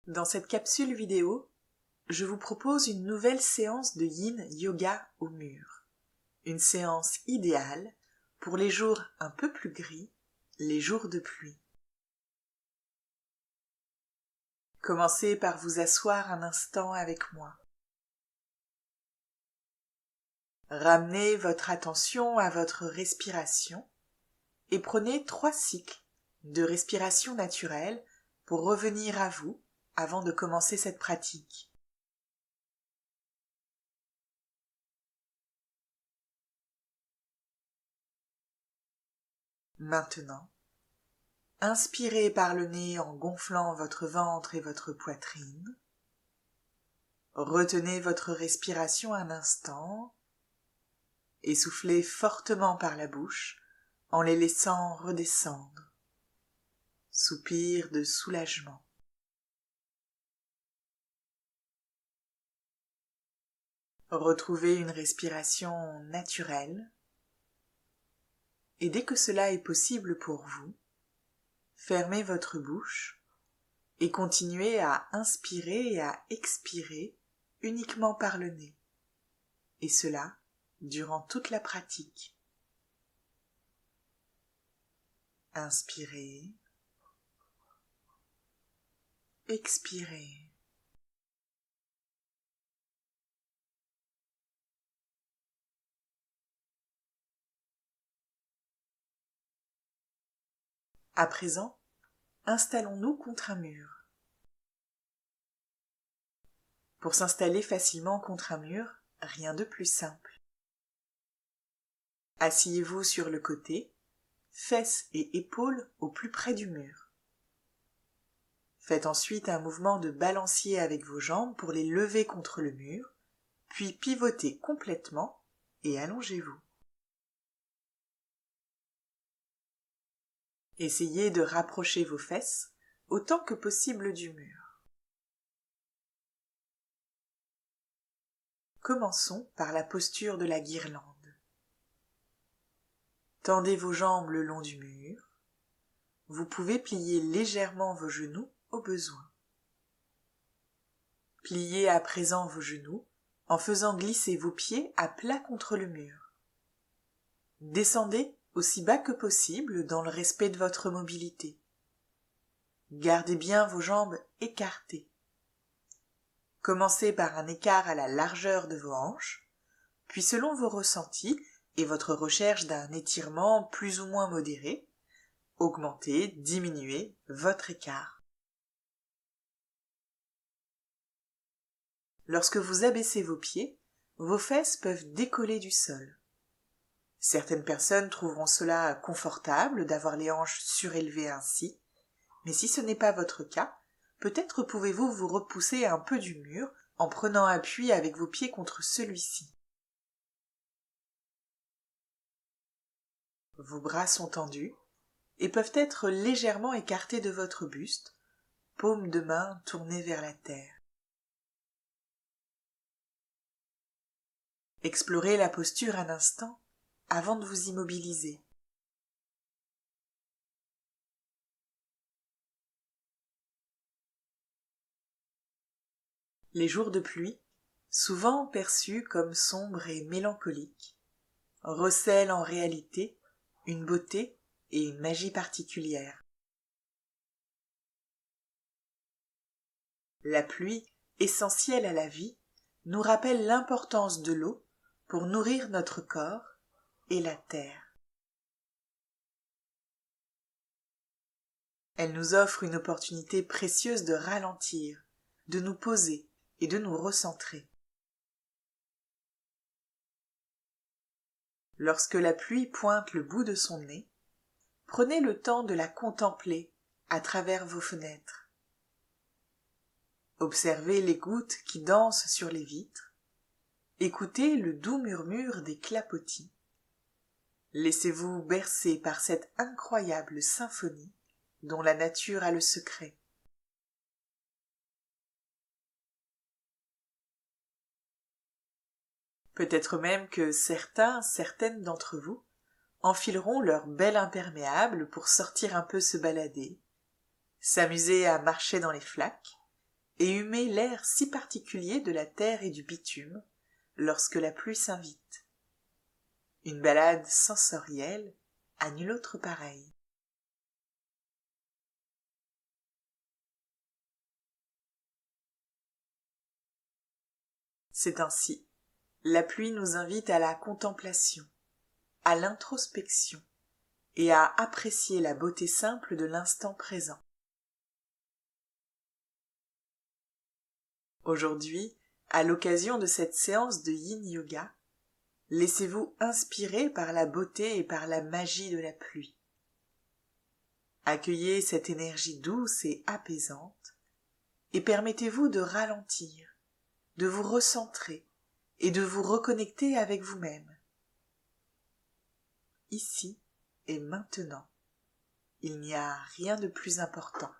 Dans cette capsule vidéo, je vous propose une nouvelle séance de Yin Yoga au mur. Une séance idéale pour les jours un peu plus gris, les jours de pluie. Commencez par vous asseoir un instant avec moi. Ramenez votre attention à votre respiration et prenez 3 cycles de respiration naturelle pour revenir à vous avant de commencer cette pratique. Maintenant, inspirez par le nez en gonflant votre ventre et votre poitrine. Retenez votre respiration un instant et soufflez fortement par la bouche en les laissant redescendre. Soupir de soulagement. Retrouvez une respiration naturelle et dès que cela est possible pour vous, fermez votre bouche et continuez à inspirer et à expirer uniquement par le nez, et cela durant toute la pratique. Inspirez, expirez. À présent, installons-nous contre un mur. Pour s'installer facilement contre un mur, rien de plus simple. Asseyez-vous sur le côté, fesses et épaules au plus près du mur. Faites ensuite un mouvement de balancier avec vos jambes pour les lever contre le mur, puis pivotez complètement et allongez-vous. Essayez de rapprocher vos fesses autant que possible du mur. Commençons par la posture de la guirlande. Tendez vos jambes le long du mur. Vous pouvez plier légèrement vos genoux au besoin. Pliez à présent vos genoux en faisant glisser vos pieds à plat contre le mur. Descendez aussi bas que possible dans le respect de votre mobilité. Gardez bien vos jambes écartées. Commencez par un écart à la largeur de vos hanches, puis selon vos ressentis et votre recherche d'un étirement plus ou moins modéré, augmentez, diminuez votre écart. Lorsque vous abaissez vos pieds, vos fesses peuvent décoller du sol. Certaines personnes trouveront cela confortable d'avoir les hanches surélevées ainsi, mais si ce n'est pas votre cas, peut-être pouvez-vous vous repousser un peu du mur en prenant appui avec vos pieds contre celui-ci. Vos bras sont tendus et peuvent être légèrement écartés de votre buste, paume de main tournée vers la terre. Explorez la posture un instant avant de vous immobiliser. Les jours de pluie, souvent perçus comme sombres et mélancoliques, recèlent en réalité une beauté et une magie particulières. La pluie, essentielle à la vie, nous rappelle l'importance de l'eau pour nourrir notre corps et la terre. Elle nous offre une opportunité précieuse de ralentir, de nous poser et de nous recentrer. Lorsque la pluie pointe le bout de son nez, prenez le temps de la contempler à travers vos fenêtres. Observez les gouttes qui dansent sur les vitres, écoutez le doux murmure des clapotis. Laissez-vous bercer par cette incroyable symphonie dont la nature a le secret. Peut-être même que certaines d'entre vous enfileront leur bel imperméable pour sortir un peu se balader, s'amuser à marcher dans les flaques et humez l'air si particulier de la terre et du bitume lorsque la pluie s'invite. Une balade sensorielle à nulle autre pareille. C'est ainsi, la pluie nous invite à la contemplation, à l'introspection et à apprécier la beauté simple de l'instant présent. Aujourd'hui, à l'occasion de cette séance de Yin Yoga, laissez-vous inspirer par la beauté et par la magie de la pluie. Accueillez cette énergie douce et apaisante et permettez-vous de ralentir, de vous recentrer et de vous reconnecter avec vous-même. Ici et maintenant, il n'y a rien de plus important.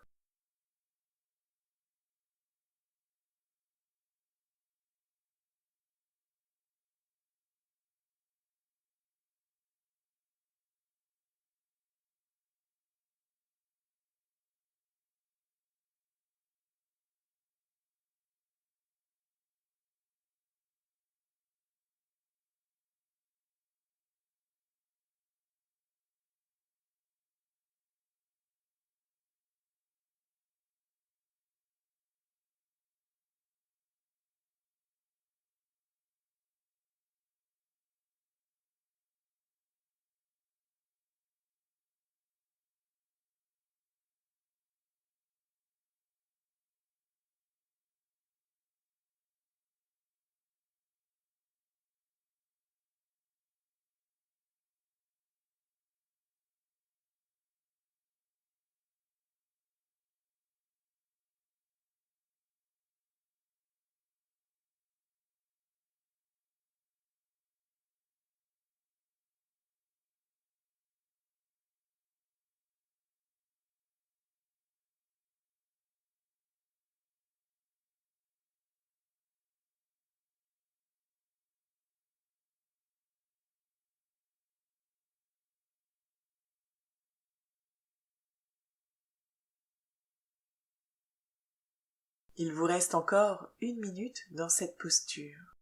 Il vous reste encore 1 minute dans cette posture.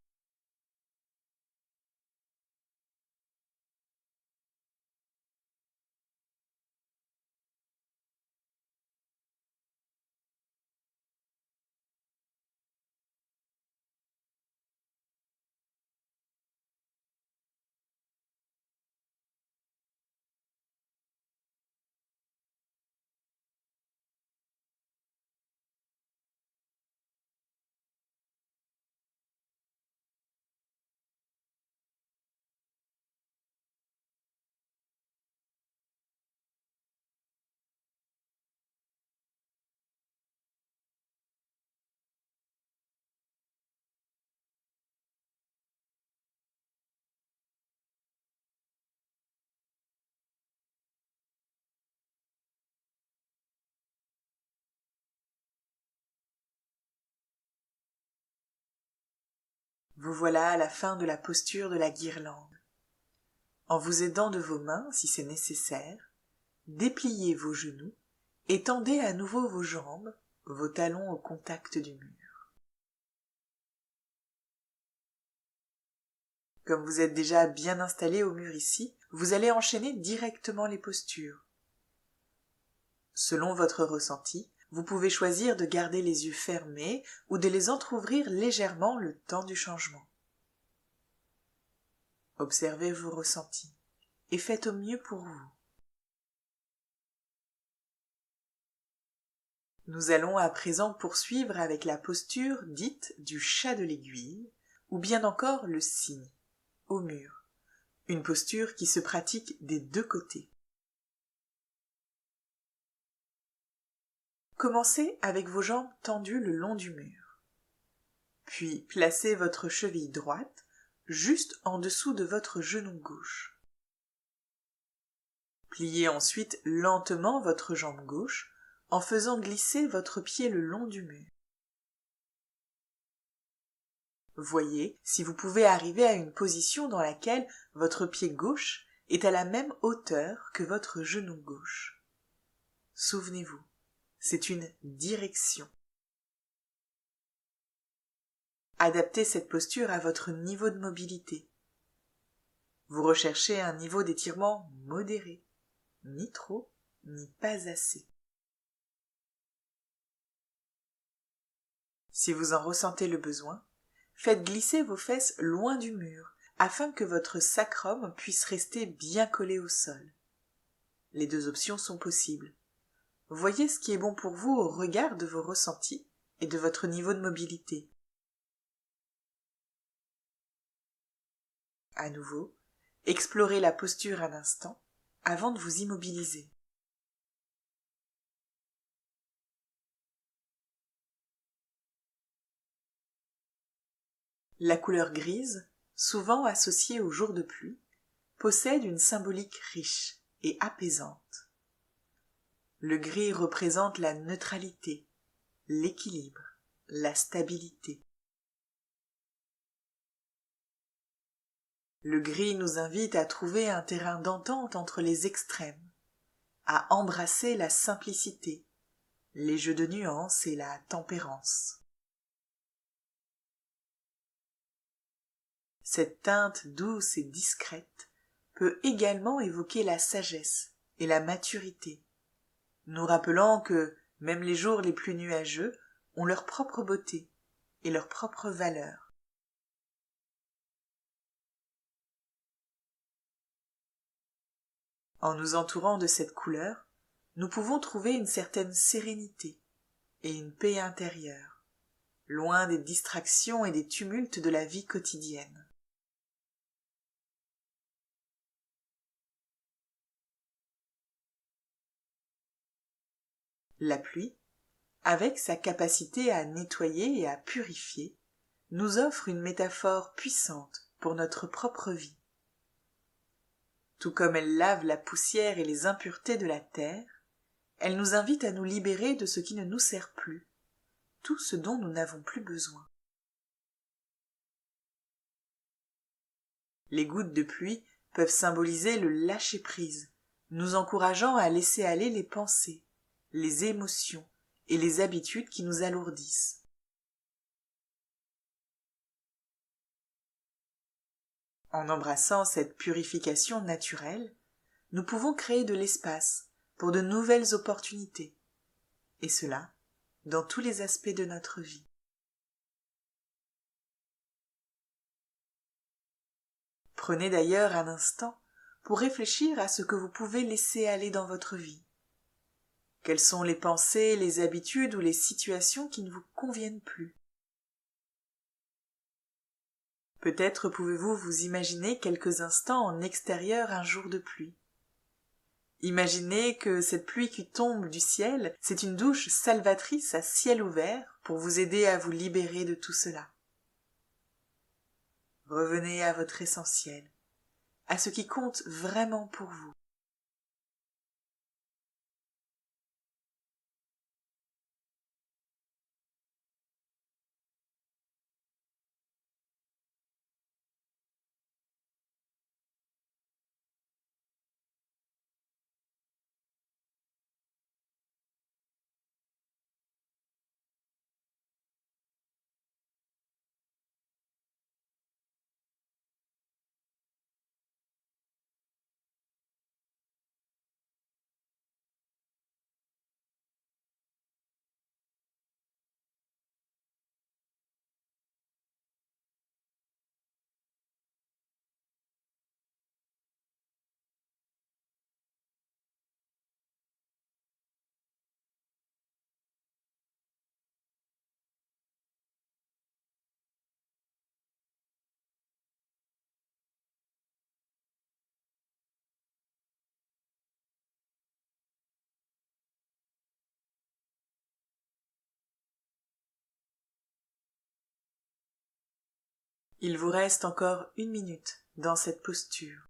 Vous voilà à la fin de la posture de la guirlande. En vous aidant de vos mains, si c'est nécessaire, dépliez vos genoux et tendez à nouveau vos jambes, vos talons au contact du mur. Comme vous êtes déjà bien installé au mur ici, vous allez enchaîner directement les postures. Selon votre ressenti, vous pouvez choisir de garder les yeux fermés ou de les entr'ouvrir légèrement le temps du changement. Observez vos ressentis et faites au mieux pour vous. Nous allons à présent poursuivre avec la posture dite du chat de l'aiguille ou bien encore le cygne, au mur, une posture qui se pratique des 2 côtés. Commencez avec vos jambes tendues le long du mur. Puis placez votre cheville droite juste en dessous de votre genou gauche. Pliez ensuite lentement votre jambe gauche en faisant glisser votre pied le long du mur. Voyez si vous pouvez arriver à une position dans laquelle votre pied gauche est à la même hauteur que votre genou gauche. Souvenez-vous, c'est une direction. Adaptez cette posture à votre niveau de mobilité. Vous recherchez un niveau d'étirement modéré, ni trop, ni pas assez. Si vous en ressentez le besoin, faites glisser vos fesses loin du mur afin que votre sacrum puisse rester bien collé au sol. Les deux options sont possibles. Voyez ce qui est bon pour vous au regard de vos ressentis et de votre niveau de mobilité. À nouveau, explorez la posture un instant avant de vous immobiliser. La couleur grise, souvent associée aux jours de pluie, possède une symbolique riche et apaisante. Le gris représente la neutralité, l'équilibre, la stabilité. Le gris nous invite à trouver un terrain d'entente entre les extrêmes, à embrasser la simplicité, les jeux de nuances et la tempérance. Cette teinte douce et discrète peut également évoquer la sagesse et la maturité, nous rappelant que même les jours les plus nuageux ont leur propre beauté et leur propre valeur. En nous entourant de cette couleur, nous pouvons trouver une certaine sérénité et une paix intérieure, loin des distractions et des tumultes de la vie quotidienne. La pluie, avec sa capacité à nettoyer et à purifier, nous offre une métaphore puissante pour notre propre vie. Tout comme elle lave la poussière et les impuretés de la terre, elle nous invite à nous libérer de ce qui ne nous sert plus, tout ce dont nous n'avons plus besoin. Les gouttes de pluie peuvent symboliser le lâcher-prise, nous encourageant à laisser aller les pensées, les émotions et les habitudes qui nous alourdissent. En embrassant cette purification naturelle, nous pouvons créer de l'espace pour de nouvelles opportunités, et cela dans tous les aspects de notre vie. Prenez d'ailleurs un instant pour réfléchir à ce que vous pouvez laisser aller dans votre vie. Quelles sont les pensées, les habitudes ou les situations qui ne vous conviennent plus? Peut-être pouvez-vous vous imaginer quelques instants en extérieur un jour de pluie. Imaginez que cette pluie qui tombe du ciel, c'est une douche salvatrice à ciel ouvert pour vous aider à vous libérer de tout cela. Revenez à votre essentiel, à ce qui compte vraiment pour vous. Il vous reste encore 1 minute dans cette posture.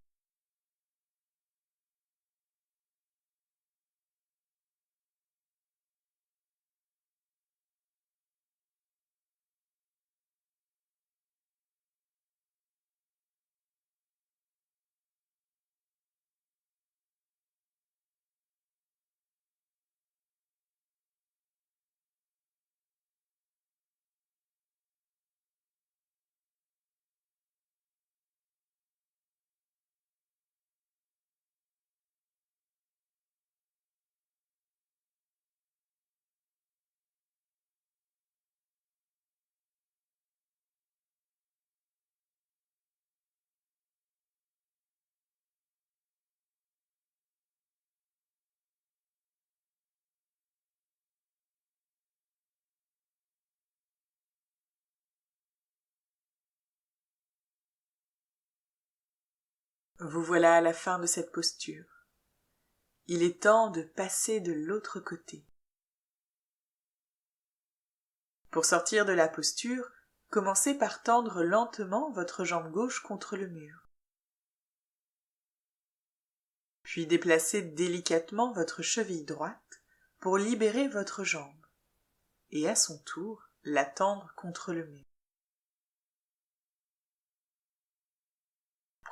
Vous voilà à la fin de cette posture. Il est temps de passer de l'autre côté. Pour sortir de la posture, commencez par tendre lentement votre jambe gauche contre le mur. Puis déplacez délicatement votre cheville droite pour libérer votre jambe et à son tour la tendre contre le mur.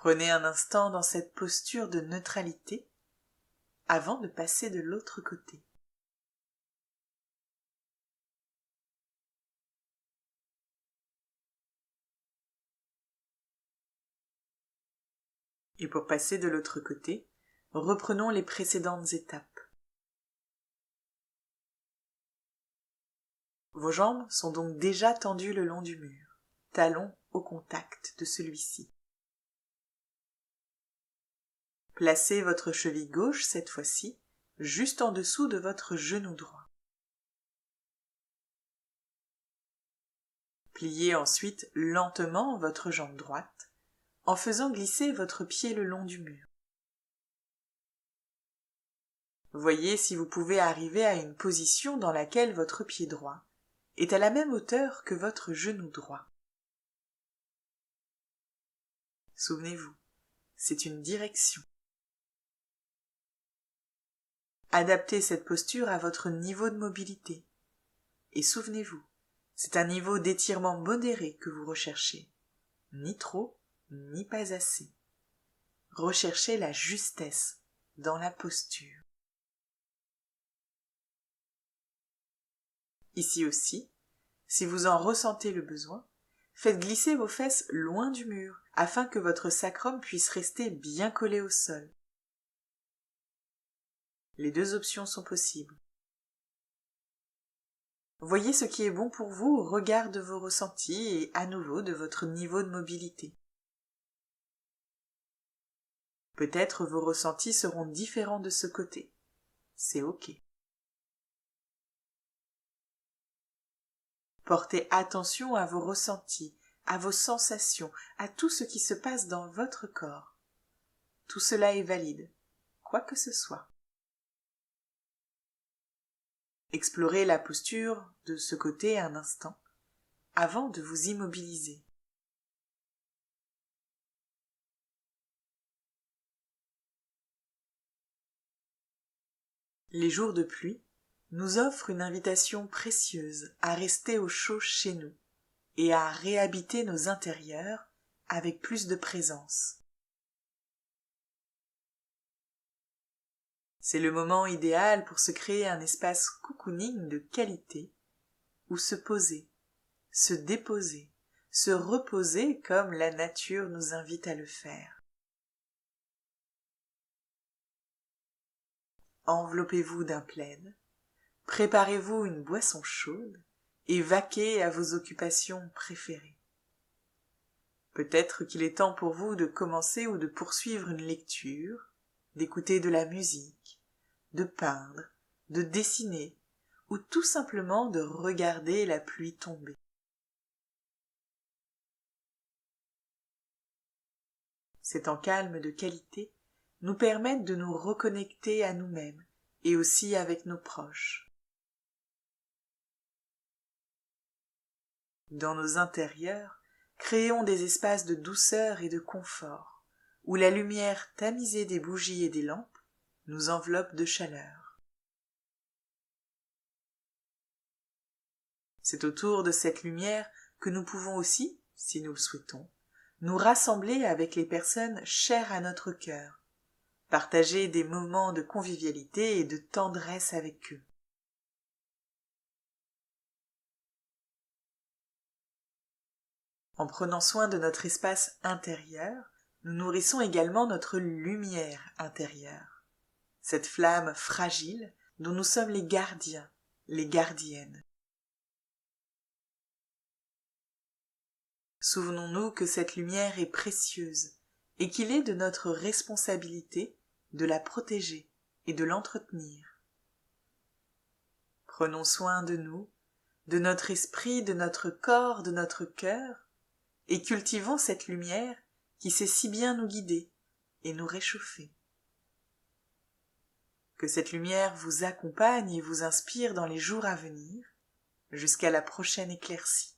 Prenez un instant dans cette posture de neutralité avant de passer de l'autre côté. Et pour passer de l'autre côté, reprenons les précédentes étapes. Vos jambes sont donc déjà tendues le long du mur, talons au contact de celui-ci. Placez votre cheville gauche cette fois-ci juste en dessous de votre genou droit. Pliez ensuite lentement votre jambe droite en faisant glisser votre pied le long du mur. Voyez si vous pouvez arriver à une position dans laquelle votre pied droit est à la même hauteur que votre genou droit. Souvenez-vous, c'est une direction. Adaptez cette posture à votre niveau de mobilité. Et souvenez-vous, c'est un niveau d'étirement modéré que vous recherchez. Ni trop, ni pas assez. Recherchez la justesse dans la posture. Ici aussi, si vous en ressentez le besoin, faites glisser vos fesses loin du mur afin que votre sacrum puisse rester bien collé au sol. Les deux options sont possibles. Voyez ce qui est bon pour vous au regard de vos ressentis et à nouveau de votre niveau de mobilité. Peut-être vos ressentis seront différents de ce côté. C'est ok. Portez attention à vos ressentis, à vos sensations, à tout ce qui se passe dans votre corps. Tout cela est valide, quoi que ce soit. Explorez la posture de ce côté un instant, avant de vous immobiliser. Les jours de pluie nous offrent une invitation précieuse à rester au chaud chez nous et à réhabiter nos intérieurs avec plus de présence. C'est le moment idéal pour se créer un espace cocooning de qualité où se poser, se déposer, se reposer comme la nature nous invite à le faire. Enveloppez-vous d'un plaid, préparez-vous une boisson chaude et vaquez à vos occupations préférées. Peut-être qu'il est temps pour vous de commencer ou de poursuivre une lecture, d'écouter de la musique, de peindre, de dessiner ou tout simplement de regarder la pluie tomber. Ces temps calmes de qualité nous permettent de nous reconnecter à nous-mêmes et aussi avec nos proches. Dans nos intérieurs, créons des espaces de douceur et de confort, où la lumière tamisée des bougies et des lampes nous enveloppe de chaleur. C'est autour de cette lumière que nous pouvons aussi, si nous le souhaitons, nous rassembler avec les personnes chères à notre cœur, partager des moments de convivialité et de tendresse avec eux. En prenant soin de notre espace intérieur, nous nourrissons également notre lumière intérieure, cette flamme fragile dont nous sommes les gardiens, les gardiennes. Souvenons-nous que cette lumière est précieuse et qu'il est de notre responsabilité de la protéger et de l'entretenir. Prenons soin de nous, de notre esprit, de notre corps, de notre cœur, et cultivons cette lumière qui sait si bien nous guider, et nous réchauffer. Que cette lumière vous accompagne et vous inspire dans les jours à venir, jusqu'à la prochaine éclaircie.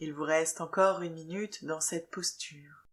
Il vous reste encore 1 minute dans cette posture.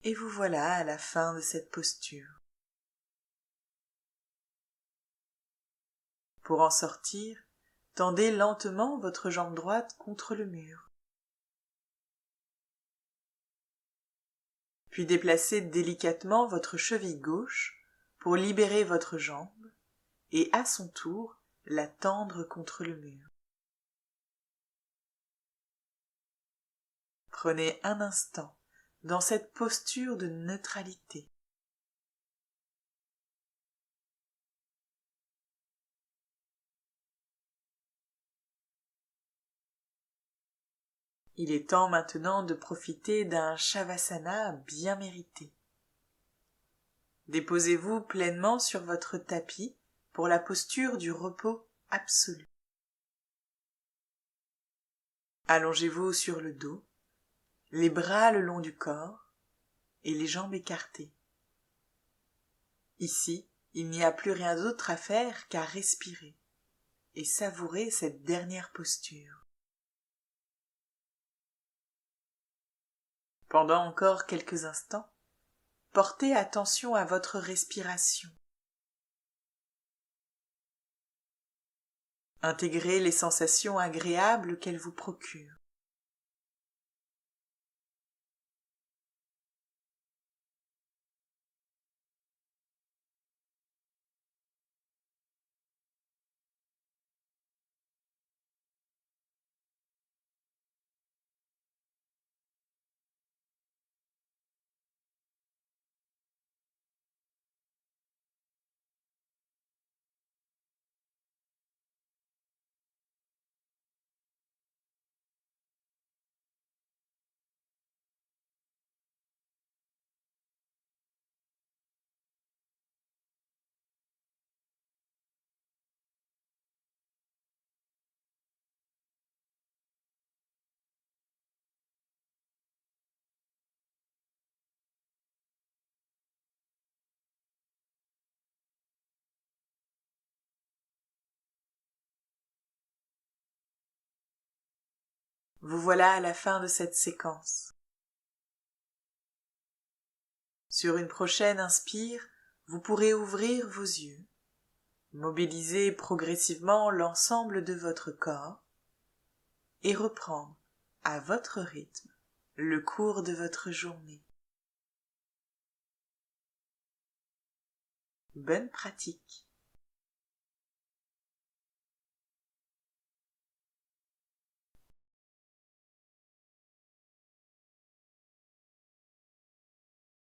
Et vous voilà à la fin de cette posture. Pour en sortir, tendez lentement votre jambe droite contre le mur. Puis déplacez délicatement votre cheville gauche pour libérer votre jambe et à son tour la tendre contre le mur. Prenez un instant dans cette posture de neutralité. Il est temps maintenant de profiter d'un Shavasana bien mérité. Déposez-vous pleinement sur votre tapis pour la posture du repos absolu. Allongez-vous sur le dos, les bras le long du corps et les jambes écartées. Ici, il n'y a plus rien d'autre à faire qu'à respirer et savourer cette dernière posture. Pendant encore quelques instants, portez attention à votre respiration. Intégrez les sensations agréables qu'elle vous procure. Vous voilà à la fin de cette séquence. Sur une prochaine inspire, vous pourrez ouvrir vos yeux, mobiliser progressivement l'ensemble de votre corps et reprendre, à votre rythme, le cours de votre journée. Bonne pratique.